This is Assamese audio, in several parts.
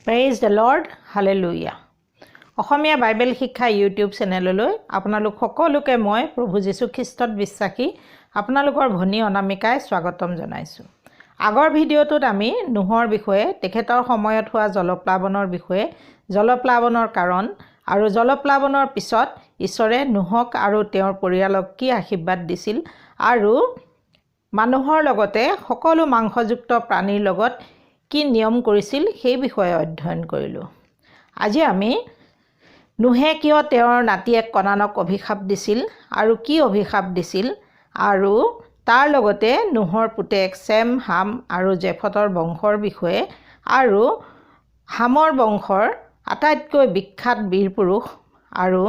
Praise the Lord, Hallelujah. Asomiya Bible শিক্ষা ইউটিউব চেনেললৈ আপোনালোক সকলোকে মই প্ৰভু যীশু খ্ৰীষ্টত বিশ্বাসী আপোনালোকৰ ভনী অনামিকাই স্বাগতম জনাইছো। আগৰ ভিডিঅটোত আমি নুহৰ বিষয়ে তেখেতৰ সময়ত হোৱা জলপ্লাৱনৰ বিষয়ে জলপ্লাৱনৰ কাৰণ আৰু জলপ্লাৱনৰ পিছত ঈশ্বৰে নুহক আৰু তেওঁৰ পৰিয়ালক কি আশীৰ্বাদ দিছিল আৰু মানুহৰ লগতে সকলো মাংসযুক্ত প্ৰাণীৰ লগত কি নিয়ম কৰিছিল সেই বিষয়ে অধ্যয়ন কৰিলো। আজি আমি নুহে কিয় তেওঁৰ নাতিয়েক কনানক অভিশাপ দিছিল আৰু কি অভিশাপ দিছিল আৰু তাৰ লগতে নুহৰ পুতেক চেম, হাম আৰু জেফতৰ বংশৰ বিষয়ে আৰু হামৰ বংশৰ আটাইতকৈ বিখ্যাত বীৰ পুৰুষ আৰু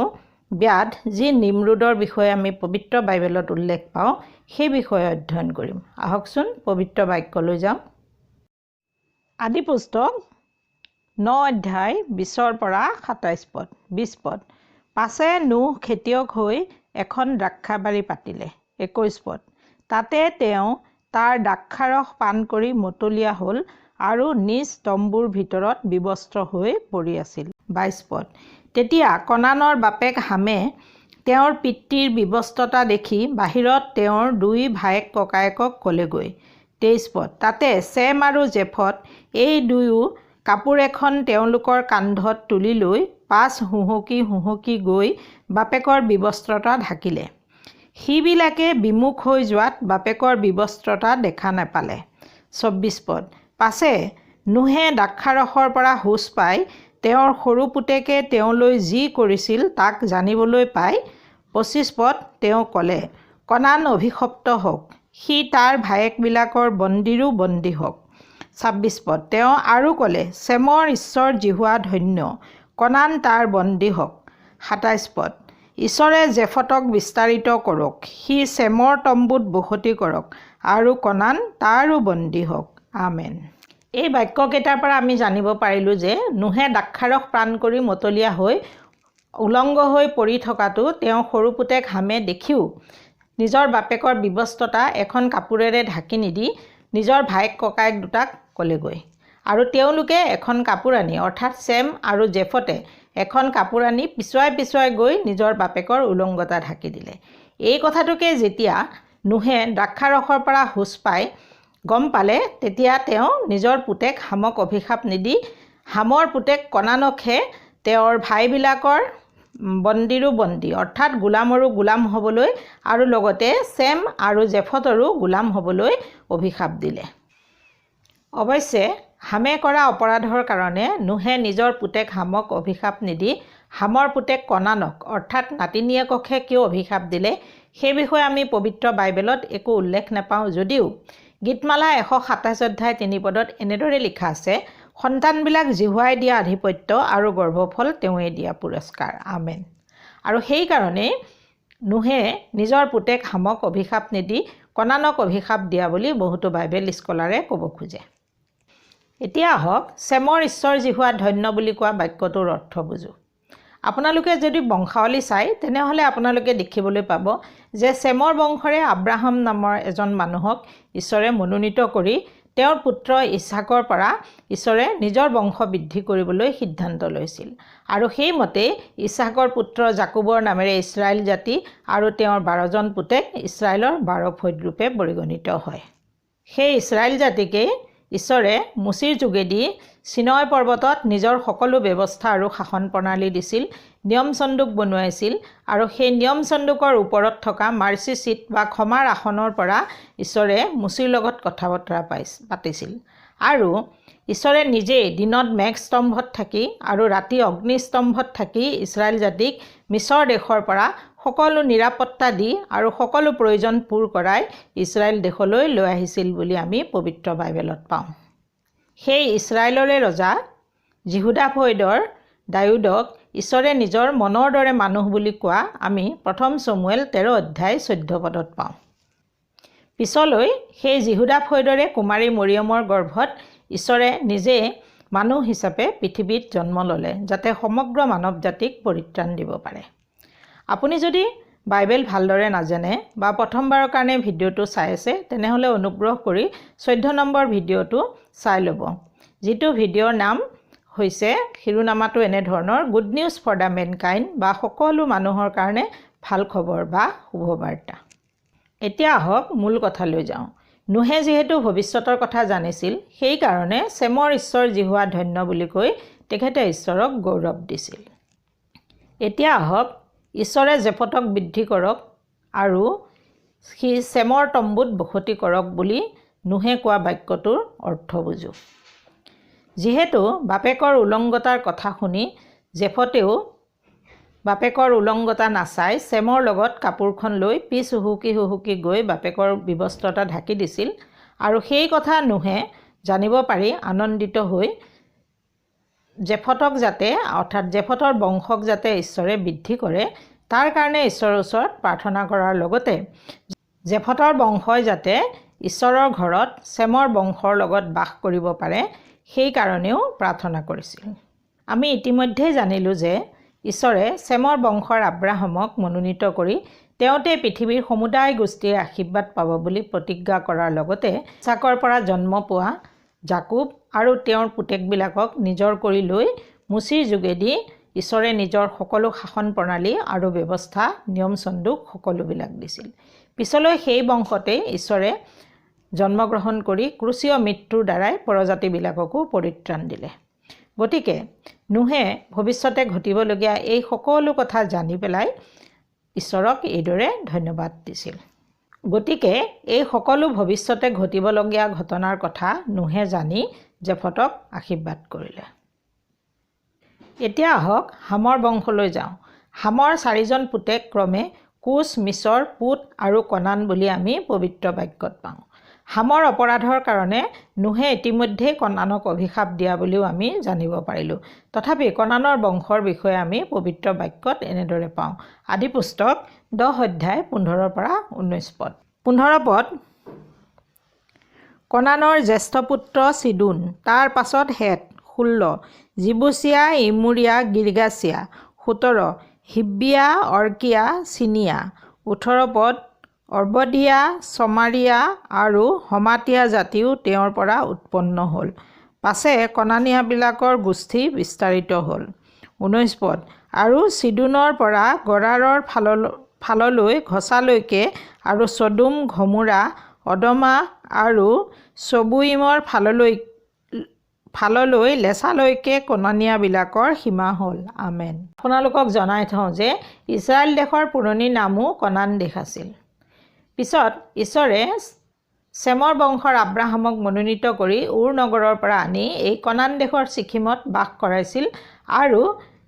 ব্যাধ যি নিমৰুদৰ বিষয়ে আমি পবিত্ৰ বাইবেলত উল্লেখ পাওঁ সেই বিষয়ে অধ্যয়ন কৰিম। আহকচোন পবিত্ৰ বাক্যলৈ যাওঁ। আদি পুস্তক 9 অধ্যায় 20 পৰা 27 পদ 20 পদ। পাছে নুহ খেতিয়ক হৈ এখন দ্ৰাক্ষাবাৰী পাতিলে। 21 পদ। তাতে তেওঁ তাৰ দ্ৰাক্ষাৰস পান কৰি মতলীয়া হ'ল আৰু নিজ তম্বুৰ ভিতৰত বিবস্ত্ৰ হৈ পৰি আছিল। 22 পদ। তেতিয়া কনানৰ বাপেক হামে তেওঁৰ পিতৃৰ বিবস্ত্ৰতা দেখি বাহিৰত তেওঁৰ দুই ভায়েক ককায়েকক ক'লেগৈ। 23 পদ। তাতে চেম আৰু জেফত এই দুয়ো কাপোৰ এখন তেওঁলোকৰ কান্ধত তুলি লৈ পাছ হুহুকি গৈ বাপেকৰ বিবস্ত্ৰতা ঢাকিলে। সিবিলাকে বিমুখ হৈ যোৱাত বাপেকৰ বিবস্ত্ৰতা দেখা নাপালে। 24 পদ। পাছে নুহে দ্ৰাক্ষাৰসৰ পৰা হুচ পাই তেওঁৰ সৰু পুতেকে তেওঁলৈ যি কৰিছিল তাক জানিবলৈ পাই 25 পদ। তেওঁ ক'লে, কনান অভিশপ্ত হওক, সি তাৰ ভায়েকবিলাকৰ বন্দীৰো বন্দী হওক। 26 পদ। তেওঁ আৰু ক'লে, চেমৰ ঈশ্বৰ জিহুৱা ধন্য, কনান তাৰ বন্দী হওক। 27 পদ। ঈশ্বৰে জেফতক বিস্তাৰিত কৰক, সি চেমৰ তম্বুত বসতি কৰক আৰু কনান তাৰো বন্দী হওক। আমেন। এই বাক্যকেইটাৰ পৰা আমি জানিব পাৰিলোঁ যে নুহে দ্ৰাক্ষাৰস পান কৰি মতলীয়া হৈ উলংগ হৈ পৰি থকাটো তেওঁ সৰু পুতেক হামে দেখিও নিজৰ বাপেকৰ বিবস্ত্ৰতা এখন কাপোৰেৰে ঢাকি নিদি নিজৰ ভায়েক ককায়েক দুটাক ক'লেগৈ আৰু তেওঁলোকে এখন কাপোৰ আনি অৰ্থাৎ চেম আৰু জেফতে এখন কাপোৰ আনি পিছুৱাই গৈ নিজৰ বাপেকৰ উলংগতা ঢাকি দিলে। এই কথাটোকে যেতিয়া নুহে দ্ৰাক্ষাৰসৰ পৰা হুচ পাই গম পালে তেতিয়া তেওঁ নিজৰ পুতেক হামক অভিশাপ নিদি হামৰ পুতেক কনানকহে তেওঁৰ ভাইবিলাকৰ বন্দীৰো বন্দী অৰ্থাৎ গোলামৰো গোলাম হ'বলৈ আৰু লগতে চেম আৰু জেফতৰো গোলাম হ'বলৈ অভিশাপ দিলে। অৱশ্যে হামে কৰা অপৰাধৰ কাৰণে নুহে নিজৰ পুতেক হামক অভিশাপ নিদি হামৰ পুতেক কনানক অৰ্থাৎ নাতিনীয়েককহে কিয় অভিশাপ দিলে সেই বিষয়ে আমি পবিত্ৰ বাইবেলত একো উল্লেখ নাপাওঁ যদিও গীতমালা 127 অধ্যায় 3 পদত এনেদৰে লিখা আছে, সন্তানবিলাক জিহুৱাই দিয়া আধিপত্য আৰু গৰ্ভফল তেওঁৱে দিয়া পুৰস্কাৰ। আমেন। আৰু সেইকাৰণে নুহে নিজৰ পুতেক হামক অভিশাপ নিদি কনানক অভিশাপ দিয়া বুলি বহুতো বাইবেল স্কলাৰে ক'ব খোজে। এতিয়া আহক চেমৰ ঈশ্বৰ জিহুৱা ধন্য বুলি কোৱা বাক্যটোৰ অৰ্থ বুজো। আপোনালোকে যদি বংশাৱলী চাই তেনেহ'লে আপোনালোকে দেখিবলৈ পাব যে চেমৰ বংশৰে আব্ৰাহাম নামৰ এজন মানুহক ঈশ্বৰে মনোনীত কৰি তেওঁৰ পুত্ৰ ইছহাকৰ পৰা ঈশ্বৰে নিজৰ বংশ বৃদ্ধি কৰিবলৈ সিদ্ধান্ত লৈছিল আৰু সেইমতে ইছহাকৰ পুত্ৰ জাকোবৰ নামেৰে ইছৰাইল জাতি আৰু তেওঁৰ 12জন পুতেক ইছৰাইলৰ 12 ফৈদ ৰূপে পৰিগণিত হয়। সেই ইছৰাইল জাতিকেই ঈশ্বৰে মুচিৰ যোগেদি চিনয় পৰ্বতত নিজৰ সকলো ব্যৱস্থা আৰু শাসন প্ৰণালী দিছিল, নিয়ম চন্দুক বনোৱাইছিল আৰু সেই নিয়ম চন্দুকৰ ওপৰত থকা মাৰ্চি চিট বা ক্ষমাৰ আসনৰ পৰা ঈশ্বৰে মুচিৰ লগত কথা বতৰা পাতিছিল আৰু ঈশ্বৰে নিজেই দিনত মেঘস্তম্ভত থাকি আৰু ৰাতি অগ্নিস্তম্ভত থাকি ইছৰাইল জাতিক মিছৰ দেশৰ পৰা সকলো নিৰাপত্তা দি আৰু সকলো প্ৰয়োজন পূৰ কৰাই ইছৰাইল দেশলৈ লৈ আহিছিল বুলি আমি পবিত্ৰ বাইবেলত পাওঁ। সেই ইছৰাইলৰে ৰজা জিহুদা ফৈদৰ দাউদক ঈশ্বৰে নিজৰ মনৰ দৰে মানুহ বুলি কোৱা আমি 1 চমুৱেল 13 অধ্যায় 14 পদত পাওঁ। পিছলৈ সেই জিহুদা ফৈদৰে কুমাৰী মৰিয়মৰ গৰ্ভত ঈশ্বৰে নিজে মানুহ হিচাপে পৃথিৱীত জন্ম ল'লে যাতে সমগ্ৰ মানৱ জাতিক পৰিত্ৰাণ দিব পাৰে। আপুনি যদি বাইবেল ভালদৰে নাজানে বা প্ৰথমবাৰৰ কাৰণে ভিডিঅ'টো চাই আছে তেনেহ'লে অনুগ্ৰহ কৰি 14 নম্বৰ ভিডিঅ'টো চাই ল'ব, যিটো ভিডিঅ'ৰ নাম হৈছে শিৰোনামাটো এনেধৰণৰ good news for the mankind বা সকলো মানুহৰ কাৰণে ভাল খবৰ বা শুভবাৰ্তা। এতিয়া আহক মূল কথালৈ যাওঁ। নুহে যিহেতু ভৱিষ্যতৰ কথা জানিছিল, সেইকাৰণে চেমৰ ঈশ্বৰ জিহুৱা ধন্য বুলি কৈ তেখেতে ঈশ্বৰক গৌৰৱ দিছিল। এতিয়া আহক ঈশ্বৰে জেফতক বৃদ্ধি কৰক আৰু সি চেমৰ তম্বুত বসতি কৰক বুলি নুহে কোৱা বাক্যটোৰ অৰ্থ বুজো। যিহেতু বাপেকৰ উলংগতাৰ কথা শুনি জেফতেও বাপেকৰ উলংগতা নাচাই চেমৰ লগত কাপোৰখন লৈ পিছ হুহুকি গৈ বাপেকৰ বিবস্ত্ৰতা ঢাকি দিছিল আৰু সেই কথা নুহে জানিব পাৰি আনন্দিত হৈ জেফতক যাতে অৰ্থাৎ জেফতৰ বংশক যাতে ঈশ্বৰে বৃদ্ধি কৰে তাৰ কাৰণে ঈশ্বৰৰ ওচৰত প্ৰাৰ্থনা কৰাৰ লগতে জেফতৰ বংশই যাতে ঈশ্বৰৰ ঘৰত চেমৰ বংশৰ লগত বাস কৰিব পাৰে সেই কাৰণেও প্ৰাৰ্থনা কৰিছিল। আমি ইতিমধ্যেই জানিলোঁ যে ঈশ্বৰে চেমৰ বংশৰ আব্ৰাহামক মনোনীত কৰি তেওঁতে পৃথিৱীৰ সমুদায় গোষ্ঠীৰ আশীৰ্বাদ পাব বুলি প্ৰতিজ্ঞা কৰাৰ লগতে ইছাকৰ পৰা জন্ম পোৱা জাকুব আৰু তেওঁৰ পুতেকবিলাকক নিজৰ কৰি লৈ মুচিৰ যোগেদি ঈশ্বৰে নিজৰ সকলো শাসন প্ৰণালী আৰু ব্যৱস্থা নিয়ম চন্দুক সকলোবিলাক দিছিল। পিছলৈ সেই বংশতেই ঈশ্বৰে জন্মগ্ৰহণ কৰি ক্ৰুচীয় মৃত্যুৰ দ্বাৰাই পৰজাতিবিলাককো পৰিত্ৰাণ দিলে। গতিকে নুহে ভৱিষ্যতে ঘটিবলগীয়া এই সকলো কথা জানি পেলাই ঈশ্বৰক এইদৰে ধন্যবাদ দিছিল। গতিকে এই সকলো ভৱিষ্যতে ঘটিবলগীয়া ঘটনাৰ কথা নুহে জানি জেফতক আশীৰ্বাদ কৰিলে। এতিয়া আহক হামৰ বংশলৈ যাওঁ। হামৰ 4জন পুতেক ক্ৰমে কুছ, মিছৰ, পুত আৰু কনান বুলি আমি পবিত্ৰ বাক্যত পাওঁ। হামৰ অপৰাধৰ কাৰণে নুহে ইতিমধ্যেই কনানক অভিশাপ দিয়া বুলিও আমি জানিব পাৰিলোঁ। তথাপি কনানৰ বংশৰ বিষয়ে আমি পবিত্ৰ বাক্যত এনেদৰে পাওঁ। আদিপুস্তক 10 অধ্যায় 15 পৰা 19 পদ। 15 পদ, কনানৰ জ্যেষ্ঠ পুত্ৰ চিদোন, তাৰ পাছত হেট, 16, জিবুচিয়া, ইমুৰিয়া, গিৰ্গাছিয়া, 17, হিব্বিয়া, অৰ্কিয়া, চিনিয়া, 18 পদ, অৰ্বদিয়া, চমাৰিয়া আৰু হমাতিয়া জাতিও তেওঁৰ পৰা উৎপন্ন হ'ল। পাছে কনানীয়াবিলাকৰ গোষ্ঠী বিস্তাৰিত হ'ল। 19 পদ, আৰু চিদোনৰ পৰা গৰাৰৰ ফাললৈ ঘছালৈকে আৰু ছডোম, ঘমোৰা, অদমা আৰু চবুইমৰ ফাললৈ লেচালৈকে কনানীয়াবিলাকৰ সীমা হ'ল। আমেন। আপোনালোকক জনাই থওঁ যে ইছৰাইল দেশৰ পুৰণি নামো কনান দেশ আছিল। পিছত ঈশ্বৰে চেমৰ বংশৰ আব্ৰাহামক মনোনীত কৰি উৰ নগৰৰ পৰা আনি এই কনান দেশৰ ছিকিমত বাস কৰাইছিল আৰু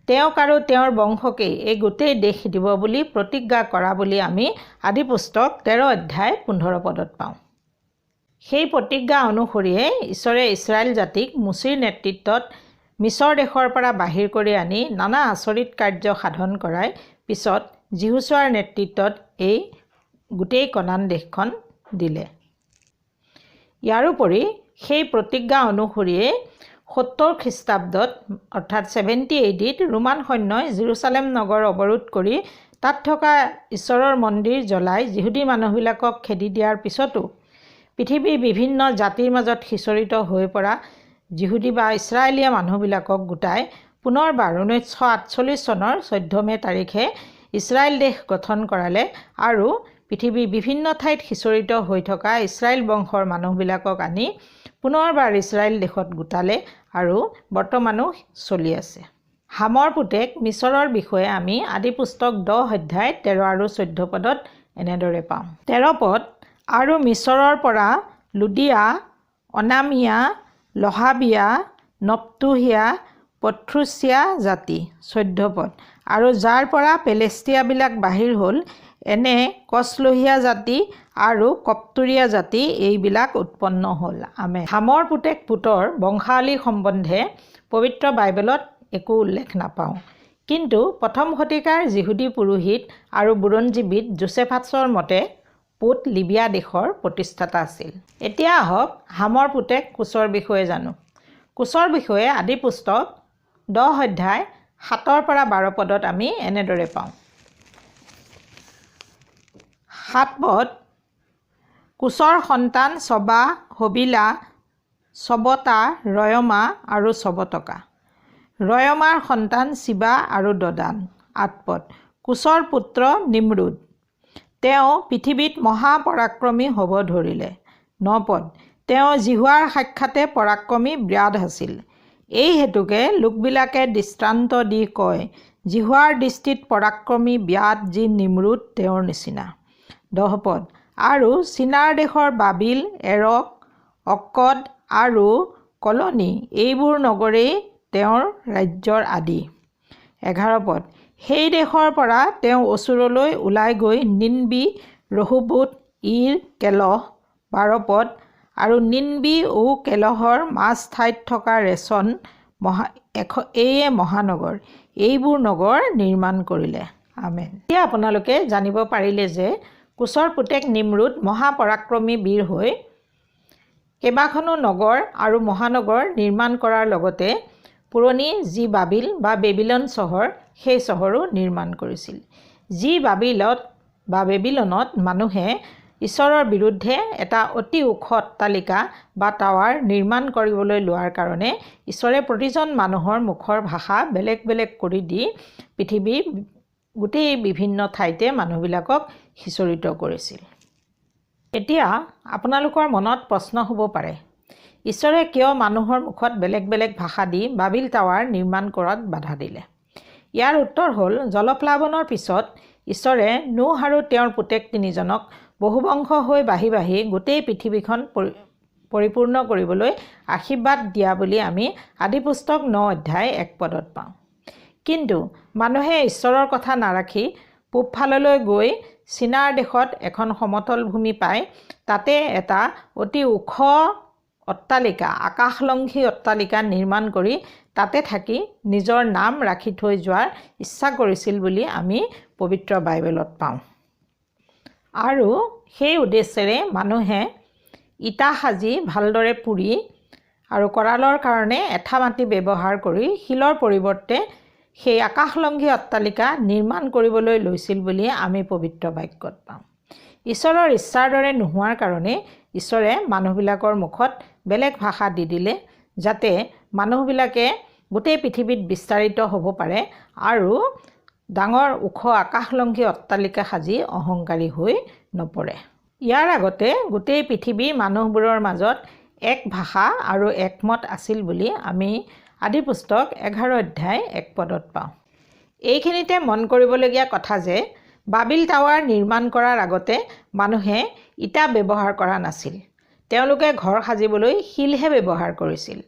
তেওঁক আৰু তেওঁৰ বংশকেই এই গোটেই দেশ দিব বুলি প্ৰতিজ্ঞা কৰা বুলি আমি আদিপুস্তক 13 অধ্যায় 15 পদত পাওঁ। সেই প্ৰতিজ্ঞা অনুসৰিয়ে ঈশ্বৰে ইছৰাইল জাতিক মুচিৰ নেতৃত্বত মিছৰ দেশৰ পৰা বাহিৰ কৰি আনি নানা আচৰিত কাৰ্য সাধন কৰাই পিছত জিহুছোৱাৰ নেতৃত্বত এই গোটেই কনান দেশখন দিলে। ইয়াৰোপৰি সেই প্ৰতিজ্ঞা অনুসৰিয়ে 70 খ্ৰীষ্টাব্দত অৰ্থাৎ 70 AD ৰোমান সৈন্যই জেৰুচালেম নগৰ অৱৰোধ কৰি তাত থকা ঈশ্বৰৰ মন্দিৰ জ্বলাই যিহুদী মানুহবিলাকক খেদি দিয়াৰ পিছতো পৃথিৱীৰ বিভিন্ন জাতিৰ মাজত সিঁচৰিত হৈ পৰা যিহুদী বা ইছৰাইলীয়া মানুহবিলাকক গোটাই পুনৰবাৰ 1948 চনৰ 14 মে তাৰিখে ইছৰাইল দেশ গঠন কৰালে আৰু পৃথিৱীৰ বিভিন্ন ঠাইত সিঁচৰিত হৈ থকা ইছৰাইল বংশৰ মানুহবিলাকক আনি পুনৰবাৰ ইছৰাইল দেশত গোটালে আৰু বৰ্তমানো চলি আছে। হামৰ পুতেক মিছৰৰ বিষয়ে আমি আদিপুস্তক 10 অধ্যায় 13 আৰু 14 পদত এনেদৰে পাওঁ। 13 পদ, আৰু মিছৰৰ পৰা লুডিয়া, অনামিয়া, লহাবিয়া, নপ্তুহিয়া, পথ্ৰুচিয়া জাতি। 14 পদ, আৰু যাৰ পৰা পেলেষ্টিয়াবিলাক বাহিৰ হ'ল এনে কছলোহিয়া জাতি আৰু কপ্তুৰীয়া জাতি এইবিলাক উৎপন্ন হ'ল। আমেন। হামৰ পুতেক পুতৰ বংশাৱলী সম্বন্ধে পবিত্ৰ বাইবেলত একো উল্লেখ নাপাওঁ, কিন্তু প্ৰথম শতিকাৰ যিহুদী পুৰোহিত আৰু বুৰঞ্জীবিদ জোচেফাছৰ মতে পুত লিবিয়া দেশৰ প্ৰতিষ্ঠাতা আছিল। এতিয়া আহক হামৰ পুতেক কুছৰ বিষয়ে জানো। কুছৰ বিষয়ে আদিপুস্তক 10 অধ্যায় 7 পৰা 12 পদত আমি এনেদৰে পাওঁ। 7 পদ, কুছৰ সন্তান ছবা, হবিলা, ছবতা, ৰয়মা আৰু ছবতকা। ৰয়মাৰ সন্তান শিৱা আৰু দদান। 8 পদ কুশৰ পুত্ৰ নিমৰুদ। তেওঁ পৃথিৱীত মহাপৰাক্ৰমী হ'ব ধৰিলে। 9 পদ তেওঁ জিহুৱাৰ সাক্ষাতে পৰাক্ৰমী ব্যাধ আছিল। এই হেতুকে লোকবিলাকে দৃষ্টান্ত দি কয়, জিহুৱাৰ দৃষ্টিত পৰাক্ৰমী ব্যাধ যি নিমৰুদ তেওঁৰ নিচিনা। 10 পদ আৰু চীনাৰ দেশৰ বাবিল, এৰক, অক্কদ আৰু কলনি এইবোৰ নগৰেই তেওঁৰ ৰাজ্যৰ আদি। 11 পদ সেই দেশৰ পৰা তেওঁ অচুৰলৈ ওলাই গৈ নিনবি, ৰহোবোত, ইৰ, কেলহ। 12 পদ আৰু নিনবি ও কেলহৰ মাজ ঠাইত থকা ৰেচন এইয়ে মহানগৰ, এইবোৰ নগৰ নিৰ্মাণ কৰিলে। আমেন। এতিয়া আপোনালোকে জানিব পাৰিলে যে কুশৰ পুতেক নিমৰুদ মহাপৰাক্ৰমী বীৰ হৈ কেইবাখনো নগৰ আৰু মহানগৰ নিৰ্মাণ কৰাৰ লগতে পুৰণি যি বাবিল বা বেবিলন চহৰ, সেই চহৰো নিৰ্মাণ কৰিছিল। যি বেবিলনত মানুহে ঈশ্বৰৰ বিৰুদ্ধে এটা অতি ওখ অট্টালিকা বা টাৱাৰ নিৰ্মাণ কৰিবলৈ লোৱাৰ কাৰণে ঈশ্বৰে প্ৰতিজন মানুহৰ মুখৰ ভাষা বেলেগ বেলেগ কৰি দি পৃথিৱীৰ গোটেই বিভিন্ন ঠাইতে মানুহবিলাকক সিঁচৰিত কৰিছিল। এতিয়া আপোনালোকৰ মনত প্ৰশ্ন হ'ব পাৰে, ঈশ্বৰে কিয় মানুহৰ মুখত বেলেগ বেলেগ ভাষা দি বাবিল টাৱাৰ নিৰ্মাণ কৰাত বাধা দিলে? ইয়াৰ উত্তৰ হ'ল, জলপ্লাৱনৰ পিছত ঈশ্বৰে নোহ আৰু তেওঁৰ পুতেক 3জনক বহুবংশ হৈ বাঢ়ি বাঢ়ি গোটেই পৃথিৱীখন পৰিপূৰ্ণ কৰিবলৈ আশীৰ্বাদ দিয়া বুলি আমি আদিপুস্তক 9 অধ্যায় 1 পদত পাওঁ। কিন্তু মানুহে ঈশ্বৰৰ কথা নাৰাখি পূবফাললৈ গৈ চীনাৰ দেশত এখন সমতল ভূমি পাই তাতে এটা অতি ওখ অট্টালিকা, আকাশলংঘী অট্টালিকা নিৰ্মাণ কৰি তাতে থাকি নিজৰ নাম ৰাখি থৈ যোৱাৰ ইচ্ছা কৰিছিল বুলি আমি পবিত্ৰ বাইবেলত পাওঁ। আৰু সেই উদ্দেশ্যেৰে মানুহে ইটা সাজি ভালদৰে পুৰি আৰু কৰালৰ কাৰণে এঠা মাটি ব্যৱহাৰ কৰি শিলৰ পৰিৱৰ্তে সেই আকাশলংঘী অট্টালিকা নিৰ্মাণ কৰিবলৈ লৈছিল বুলি আমি পবিত্ৰ বাক্যত পাওঁ। ঈশ্বৰৰ ইচ্ছাৰ দৰে নোহোৱাৰ কাৰণে ঈশ্বৰে মানুহবিলাকৰ মুখত বেলেগ ভাষা দি দিলে, যাতে মানুহবিলাকে গোটেই পৃথিৱীত বিস্তাৰিত হ'ব পাৰে আৰু ডাঙৰ ওখ আকাশলংঘী অট্টালিকা সাজি অহংকাৰী হৈ নপৰে। ইয়াৰ আগতে গোটেই পৃথিৱীৰ মানুহবোৰৰ মাজত এক ভাষা আৰু একমত আছিল বুলি আমি আদিপুস্তক 11 অধ্যায় 1 পদত পাওঁ। এইখিনিতে মন কৰিবলগীয়া কথা যে বাবিল টাৱাৰ নিৰ্মাণ কৰাৰ আগতে মানুহে ইটা ব্যৱহাৰ কৰা নাছিল। তেওঁলোকে ঘৰ সাজিবলৈ শিলহে ব্যৱহাৰ কৰিছিল।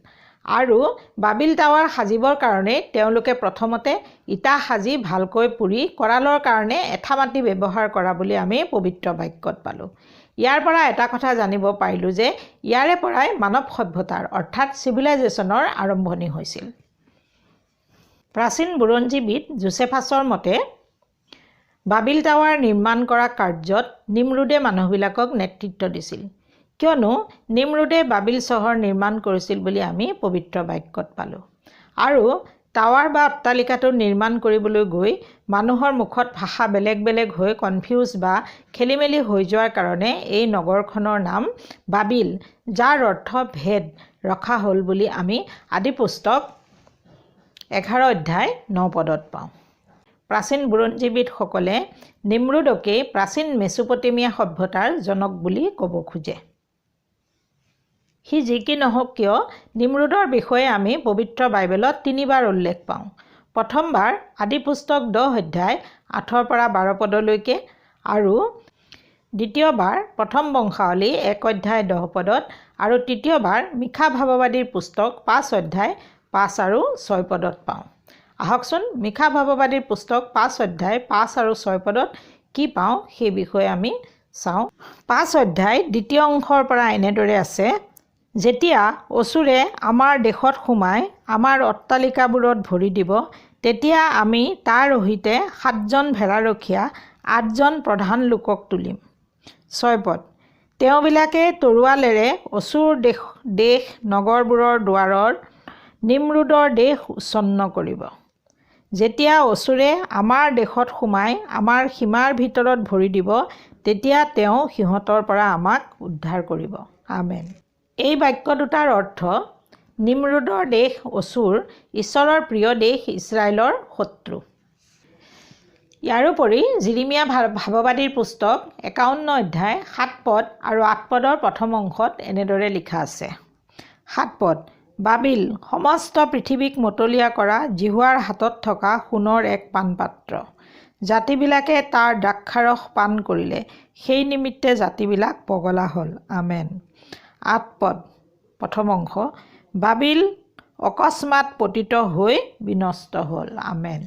আৰু বাবিল টাৱাৰ সাজিবৰ কাৰণে তেওঁলোকে প্ৰথমতে ইটা সাজি ভালকৈ পুৰি কৰালৰ কাৰণে এঠা মাটি ব্যৱহাৰ কৰা বুলি আমি পবিত্ৰ বাক্যত পালোঁ। ইয়াৰ পৰা এটা কথা জানিব পাৰিলোঁ যে ইয়াৰে পৰাই মানৱ সভ্যতাৰ অৰ্থাৎ চিভিলাইজেশ্যনৰ আৰম্ভণি হৈছিল। প্ৰাচীন বুৰঞ্জীবিদ জোচেফাছৰ মতে বাবিল টাৱাৰ নিৰ্মাণ কৰা কাৰ্যত নিমৰুদে মানুহবিলাকক নেতৃত্ব দিছিল, কিয়নো নিমৰুদে বাবিল চহৰ নিৰ্মাণ কৰিছিল বুলি আমি পবিত্ৰ বাক্যত পালোঁ। আৰু টাৱাৰ বা অট্টালিকাটো নিৰ্মাণ কৰিবলৈ গৈ মানুহৰ মুখত ভাষা বেলেগ বেলেগ হৈ কনফিউজ বা খেলিমেলি হৈ যোৱাৰ কাৰণে এই নগৰখনৰ নাম বাবিল, যাৰ অৰ্থ ভেদ, ৰখা হ'ল বুলি আমি আদিপুস্তক 11 অধ্যায় 9 পদত পাওঁ। প্ৰাচীন বুৰঞ্জীবিদসকলে নিমৰুদকেই প্ৰাচীন মেচোপটেমিয়া সভ্যতাৰ জনক বুলি ক'ব খোজে। সি যি কি নহওক কিয়, নিমৰুদৰ বিষয়ে আমি পবিত্ৰ বাইবেলত 3 বাৰ উল্লেখ পাওঁ। প্ৰথমবাৰ আদিপুস্তক 10 অধ্যায় 8 পৰা 12 পদলৈকে আৰু দ্বিতীয়বাৰ প্ৰথম বংশাৱলী 1 অধ্যায় 10 পদত আৰু তৃতীয়বাৰ মিখা ভাৱবাদীৰ পুস্তক 5 অধ্যায় 5 আৰু 6 পদত পাওঁ। আহকচোন মিখা ভাৱবাদীৰ পুস্তক 5 অধ্যায় 5 আৰু 6 পদত কি পাওঁ সেই বিষয়ে আমি চাওঁ। 5 অধ্যায় দ্বিতীয় অংশৰ পৰা এনেদৰে আছে, যেতিয়া অচুৰে আমাৰ দেশত সোমাই আমাৰ অট্টালিকাবোৰত ভৰি দিব, তেতিয়া আমি তাৰ ৰহিতে 7জন ভেড়াৰখীয়া 8জন প্ৰধান লোকক তুলিম। 6 পদ তেওঁবিলাকে তৰোৱালেৰে অচুৰ দেশ নগৰবোৰৰ দুৱাৰৰ নিমৰুদৰ দেশ উচ্ছন্ন কৰিব। যেতিয়া অচুৰে আমাৰ দেশত সোমাই আমাৰ সীমাৰ ভিতৰত ভৰি দিব, তেতিয়া তেওঁ সিহঁতৰ পৰা আমাক উদ্ধাৰ কৰিব। আমেন। এই বাক্য দুটাৰ অৰ্থ, নিমৰোদৰ দেশ অচুৰ, ঈশ্বৰৰ প্ৰিয় দেশ ইছৰাইলৰ শত্ৰু। ইয়াৰোপৰি জিৰিমিয়া ভাৱবাদীৰ পুস্তক 51 অধ্যায় 7 পদ আৰু 8 পদৰ প্ৰথম অংশত এনেদৰে লিখা আছে। 7 পদ, বাবিল সমস্ত পৃথিৱীক মতলীয়া কৰা জিহুৱাৰ হাতত থকা সোণৰ এক পানপাত্ৰ। জাতিবিলাকে তাৰ দ্ৰাক্ষাৰস পান কৰিলে, সেই নিমিত্তে জাতিবিলাক পগলা হ'ল। আমেন। 8 পদ প্ৰথম অংশ, বাবিল অকস্মাৎ পতিত হৈ বিনষ্ট হ'ল। আমেন।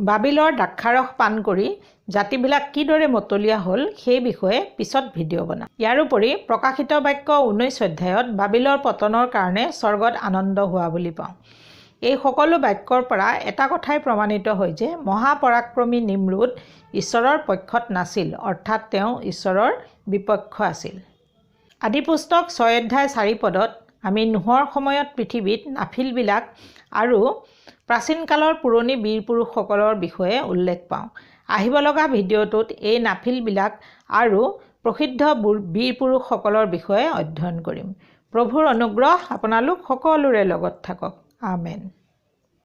বাবিলৰ দ্ৰাক্ষাৰস পান কৰি জাতিবিলাক কিদৰে মতলীয়া হ'ল সেই বিষয়ে পিছত ভিডিঅ' বনাম। ইয়াৰোপৰি প্ৰকাশিত বাক্য 19 অধ্যায়ত বাবিলৰ পতনৰ কাৰণে স্বৰ্গত আনন্দ হোৱা বুলি পাওঁ। এই সকলো বাক্যৰ পৰা এটা কথাই প্ৰমাণিত হয় যে মহাপৰাক্ৰমী নিমৰোদ ঈশ্বৰৰ পক্ষত নাছিল, অৰ্থাৎ তেওঁ ঈশ্বৰৰ বিপক্ষ আছিল। আদিপুস্তক 6 অধ্যায় 4 পদত আমি নোহৰ সময়ত পৃথিৱীত নাফিলবিলাক আৰু প্ৰাচীন কালৰ পুৰণি বীৰ পুৰুষসকলৰ বিষয়ে উল্লেখ পাওঁ। আহিব লগা ভিডিঅ'টোত এই নাফিলবিলাক আৰু প্ৰসিদ্ধ বীৰ পুৰুষসকলৰ বিষয়ে অধ্যয়ন কৰিম। প্ৰভুৰ অনুগ্ৰহ আপোনালোক সকলোৰে লগত থাকক। আমেন।